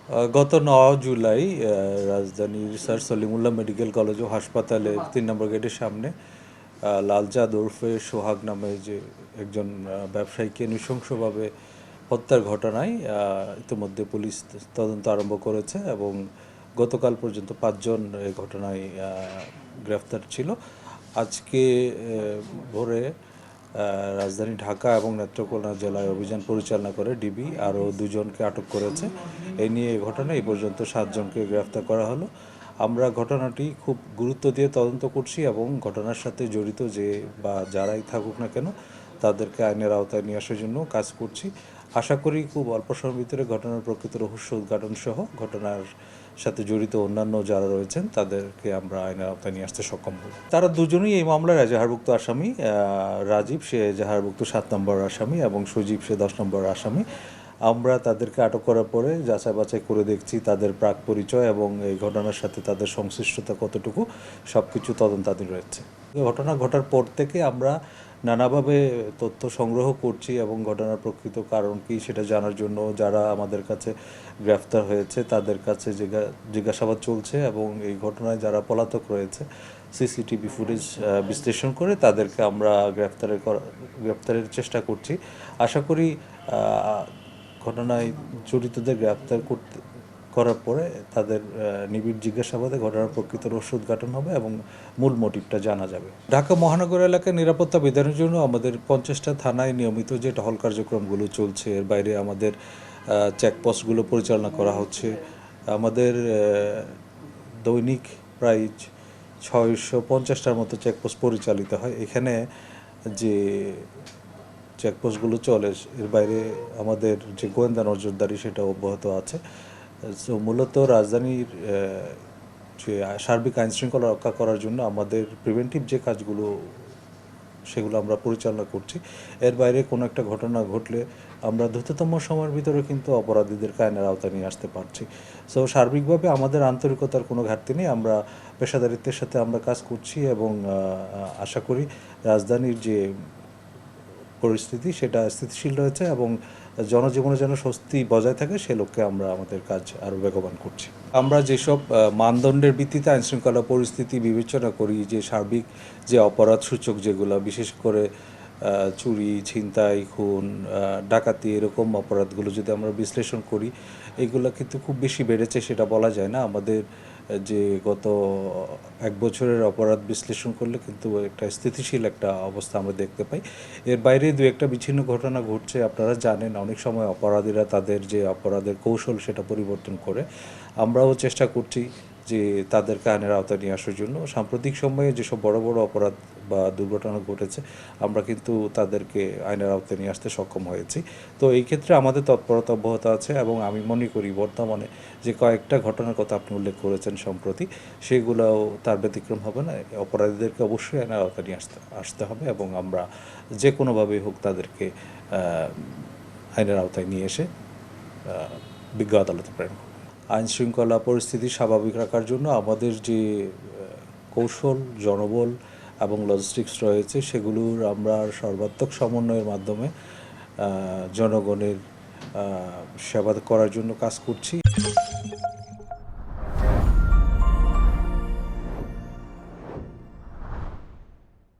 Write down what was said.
গত ৯ জুলাই রাজধানীর sir Salimullah medical college ও হাসপাতালের ৩ নম্বর গেটের সামনে লালচাঁদ ওরফে সোহাগ নামে যে একজন ব্যবসায়ীকে নৃশংসভাবে হত্যার ঘটনায় ইতিমধ্যে পুলিশ তদন্ত আরম্ভ করেছে এবং গতকাল পর্যন্ত ৫ জন এই ঘটনায় গ্রেফতার ছিল। আজকে ভোরে রাজধানী ঢাকা এবং নেত্রকোনা জেলায় অভিযান পরিচালনা করে ডিবি আরও ২জনকে আটক করেছে। এই নিয়ে এই ঘটনায় এই পর্যন্ত ৭ জনকে গ্রেফতার করা হলো। আমরা ঘটনাটি খুব গুরুত্ব দিয়ে তদন্ত করছি এবং ঘটনার সাথে জড়িত যে বা যারাই থাকুক না কেন তাদেরকে আইনের আওতায় নিয়ে আসার জন্য কাজ করছি। আশা করি খুব অল্প সময়ের ভিতরে ঘটনার প্রকৃত রহস্য উদ্ঘাটন সহ ঘটনার সাথে জড়িত অন্যান্য যারা রয়েছেন তাদেরকে আমরা আইনের আওতায় নিয়ে আসতে সক্ষম হব। তারা দুজনেই এই মামলার এজাহারভুক্ত আসামি। রাজীব সে এজাহারভুক্ত ৭ নম্বর আসামি এবং সজীব সে ১০ নম্বর আসামি। আমরা তাদেরকে আটক করার পরে যাচাই বাছাই করে দেখছি তাদের প্রাক পরিচয় এবং এই ঘটনার সাথে তাদের সংশ্লিষ্টতা কতটুকু সব কিছু তদন্তাধীন রয়েছে। ঘটনা ঘটার পর থেকে আমরা নানাভাবে তথ্য সংগ্রহ করছি এবং ঘটনার প্রকৃত কারণ কী সেটা জানার জন্য যারা আমাদের কাছে গ্রেফতার হয়েছে তাদের কাছে জিজ্ঞাসাবাদ চলছে এবং এই ঘটনায় যারা পলাতক রয়েছে সিসিটিভি ফুটেজ বিশ্লেষণ করে তাদেরকে আমরা গ্রেফতারের চেষ্টা করছি। আশা করি ঘটনায় জড়িতদের গ্রেফতার করার পরে তাদের নিবিড় জিজ্ঞাসাবাদে ঘটনার প্রকৃত রহস্য উদ্ঘাটন হবে এবং মূল মোটিভটা জানা যাবে। ঢাকা মহানগর এলাকায় নিরাপত্তা বিধানের জন্য আমাদের ৫০টা থানায় নিয়মিত যে টহল কার্যক্রমগুলো চলছে, এর বাইরে আমাদের চেকপোস্টগুলো পরিচালনা করা হচ্ছে। আমাদের দৈনিক প্রায় ৬৫০টার মতো চেকপোস্ট পরিচালিত হয়। এখানে যে চেকপোস্টগুলো চলে এর বাইরে আমাদের যে গোয়েন্দা নজরদারি সেটা অব্যাহত আছে। সো মূলত রাজধানীর যে সার্বিক আইনশৃঙ্খলা রক্ষা করার জন্য আমাদের প্রিভেন্টিভ যে কাজগুলো সেগুলো আমরা পরিচালনা করছি। এর বাইরে কোনো একটা ঘটনা ঘটলে আমরা দ্রুততম সময়ের ভিতরে কিন্তু অপরাধীদেরকে আইনের আওতায় নিয়ে আসতে পারছি। সো সার্বিকভাবে আমাদের আন্তরিকতার কোনো ঘাটতি নেই। আমরা পেশাদারিত্বের সাথে আমরা কাজ করছি এবং আশা করি রাজধানীর যে পরিস্থিতি সেটা স্থিতিশীল রয়েছে এবং জনজীবনে যেন স্বস্তি বজায় থাকে সে লক্ষ্যে আমরা আমাদের কাজ আরও বেগবান করছি। আমরা যেসব মানদণ্ডের ভিত্তিতে আইনশৃঙ্খলা পরিস্থিতি বিবেচনা করি, যে সার্বিক যে অপরাধ সূচক যেগুলো, বিশেষ করে চুরি, ছিনতাই, খুন, ডাকাতি এরকম অপরাধগুলো যদি আমরা বিশ্লেষণ করি, এগুলো কিন্তু খুব বেশি বেড়েছে সেটা বলা যায় না। আমাদের যে গত ১ বছরের অপরাধ বিশ্লেষণ করলে কিন্তু একটা স্থিতিশীল একটা অবস্থা আমরা দেখতে পাই। এর বাইরে দু একটা বিচ্ছিন্ন ঘটনা ঘটছে। আপনারা জানেন অনেক সময় অপরাধীরা তাদের যে অপরাধের কৌশল সেটা পরিবর্তন করে। আমরাও চেষ্টা করছি যে তাদেরকে আইনের আওতায় নিয়ে আসার জন্য। সাম্প্রতিক সময়ে যেসব বড় বড় অপরাধ বা দুর্ঘটনা ঘটেছে আমরা কিন্তু তাদেরকে আইনের আওতায় নিয়ে আসতে সক্ষম হয়েছি। তো এই ক্ষেত্রে আমাদের তৎপরতা অব্যাহত আছে এবং আমি মনে করি বর্তমানে যে কয়েকটা ঘটনার কথা আপনি উল্লেখ করেছেন সম্প্রতি, সেগুলোও তার ব্যতিক্রম হবে না। অপরাধীদেরকে অবশ্যই আইনের আওতায় নিয়ে আসতে হবে এবং আমরা যে কোনোভাবেই হোক তাদেরকে আইনের আওতায় নিয়ে এসে বিজ্ঞ আদালতে প্রেরণ করব। আইন শৃঙ্খলা পরিস্থিতি স্বাভাবিক রাখার জন্য আমাদের যে কৌশল, জনবল এবং লজিস্টিক্স রয়েছে সেগুলোর আমরা সর্বাত্মক সমন্বয়ের মাধ্যমে জনগণের সেবা করার জন্য কাজ করছি।